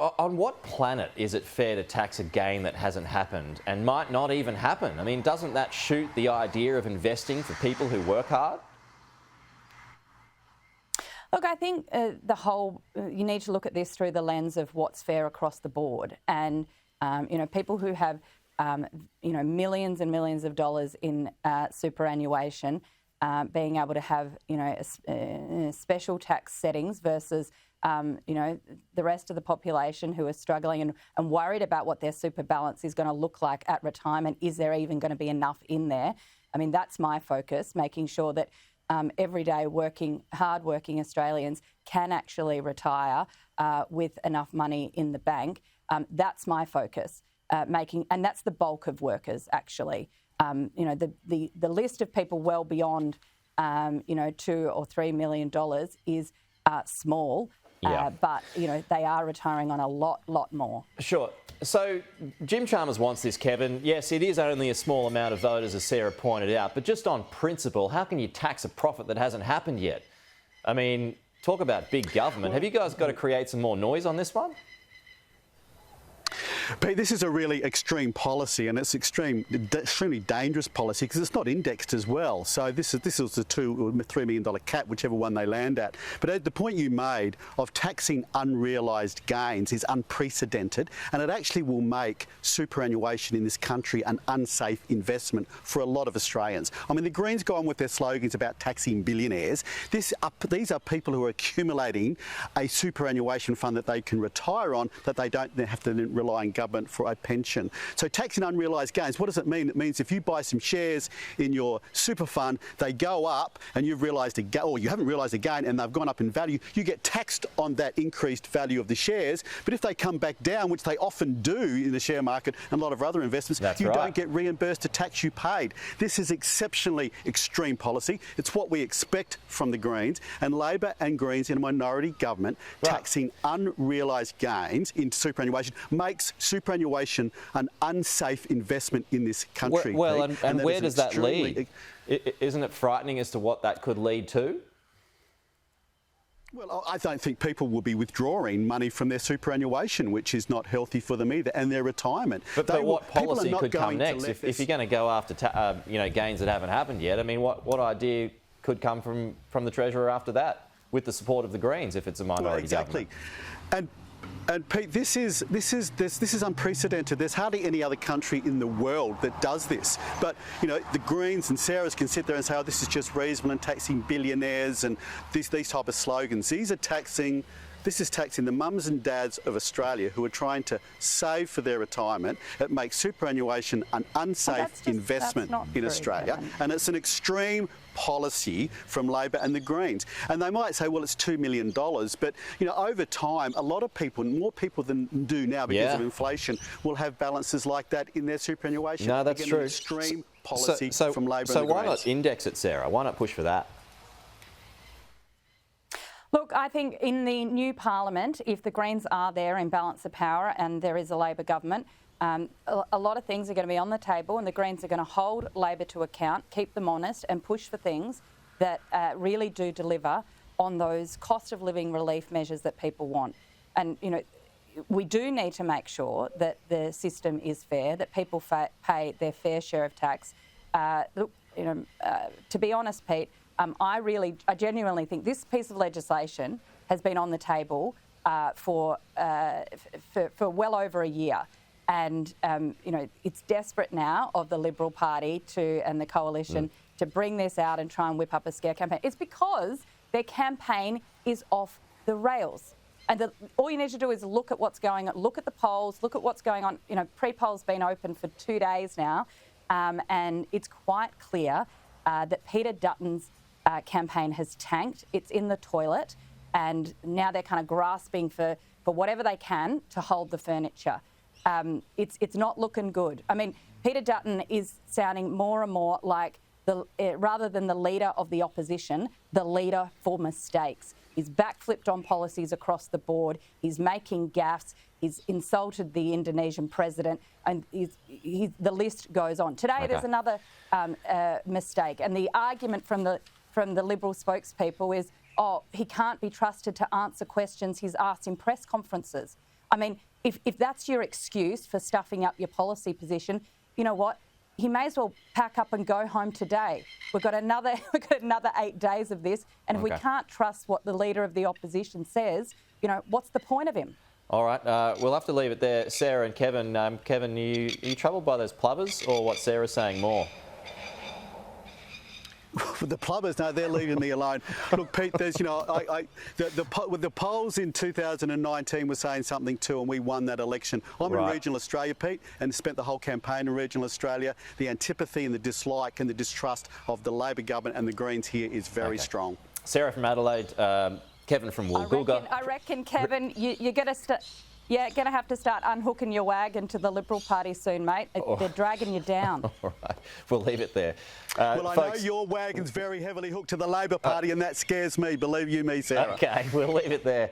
on what planet is it fair to tax a gain that hasn't happened and might not even happen? I mean, doesn't that shoot the idea of investing for people who work hard? Look, I think you need to look at this through the lens of what's fair across the board. And, people who have, millions and millions of dollars in superannuation, being able to have, special tax settings versus, the rest of the population who are struggling and worried about what their super balance is going to look like at retirement. Is there even going to be enough in there? I mean, that's my focus, making sure that everyday hard-working Australians can actually retire with enough money in the bank. That's my focus, and that's the bulk of workers, actually. The list of people well beyond, $2 or $3 million is small. Yeah. But, they are retiring on a lot more. Sure. So Jim Chalmers wants this, Kevin. Yes, it is only a small amount of voters, as Sarah pointed out, but just on principle, how can you tax a profit that hasn't happened yet? I mean, talk about big government. Have you guys got to create some more noise on this one? Pete, this is a really extreme policy, and it's extremely dangerous policy because it's not indexed as well. So this is the $2 or $3 million cap, whichever one they land at. But the point you made of taxing unrealised gains is unprecedented, and it actually will make superannuation in this country an unsafe investment for a lot of Australians. I mean, the Greens go on with their slogans about taxing billionaires. These are people who are accumulating a superannuation fund that they can retire on, that they don't have to rely on government for a pension. So taxing unrealised gains, what does it mean? It means if you buy some shares in your super fund, they go up and you've realised a gain, or you haven't realised a gain and they've gone up in value, you get taxed on that increased value of the shares. But if they come back down, which they often do in the share market and a lot of other investments, don't get reimbursed the tax you paid. This is exceptionally extreme policy. It's what we expect from the Greens, and Labor and Greens in a minority government taxing unrealised gains in superannuation makes superannuation an unsafe investment in this country. Well, and where does that lead? Isn't it frightening as to what that could lead to? Well, I don't think people will be withdrawing money from their superannuation, which is not healthy for them either, and their retirement. But what policy could come next? If you're going to go after gains that haven't happened yet, I mean, what idea could come from the Treasurer after that, with the support of the Greens, if it's a minority government? And Pete, this is unprecedented. There's hardly any other country in the world that does this. But the Greens and Sarahs can sit there and say, "Oh, this is just reasonable," and taxing billionaires and these type of slogans. This is taxing the mums and dads of Australia who are trying to save for their retirement. It makes superannuation an unsafe investment in Australia, and it's an extreme policy from Labor and the Greens. And they might say, well, it's $2 million, but over time, a lot of people, more people than do now because of inflation, will have balances like that in their superannuation. No, that's true. An extreme policy from Labor and the Greens. So why not index it, Sarah? Why not push for that? Look, I think in the new parliament, if the Greens are there in balance of power and there is a Labor government, a lot of things are going to be on the table, and the Greens are going to hold Labor to account, keep them honest and push for things that really do deliver on those cost of living relief measures that people want. And, we do need to make sure that the system is fair, that people pay their fair share of tax. To be honest, Pete, I genuinely think this piece of legislation has been on the table for well over a year. And, it's desperate now of the Liberal Party and the Coalition to bring this out and try and whip up a scare campaign. It's because their campaign is off the rails. And all you need to do is look at what's going on, look at the polls, look at what's going on. Pre-poll's been open for 2 days now, and it's quite clear that Peter Dutton's campaign has tanked. It's in the toilet, and now they're kind of grasping for whatever they can to hold the furniture. It's not looking good. I mean, Peter Dutton is sounding more and more like rather than the leader of the opposition, the leader for mistakes. He's backflipped on policies across the board. He's making gaffes. He's insulted the Indonesian president, and the list goes on. Today, there's another mistake, and the argument from the Liberal spokespeople is, he can't be trusted to answer questions he's asked in press conferences. I mean, if that's your excuse for stuffing up your policy position, you know what? He may as well pack up and go home today. We've got another 8 days of this, and if we can't trust what the Leader of the Opposition says, you know, what's the point of him? All right, we'll have to leave it there. Sarah and Kevin. Kevin, are you troubled by those plovers or what Sarah's saying more? The plumbers, no, they're leaving me alone. Look, Pete, there's, you know, the polls in 2019 were saying something too, and we won that election. I'm in regional Australia, Pete, and spent the whole campaign in regional Australia. The antipathy and the dislike and the distrust of the Labor government and the Greens here is very strong. Sarah from Adelaide, Kevin from Woolgoolga. I reckon, Kevin, you're going to have to start unhooking your wagon to the Liberal Party soon, mate. They're dragging you down. All right, we'll leave it there. Well, I know your wagon's very heavily hooked to the Labor Party, and that scares me. Believe you me, Sarah. Okay, we'll leave it there.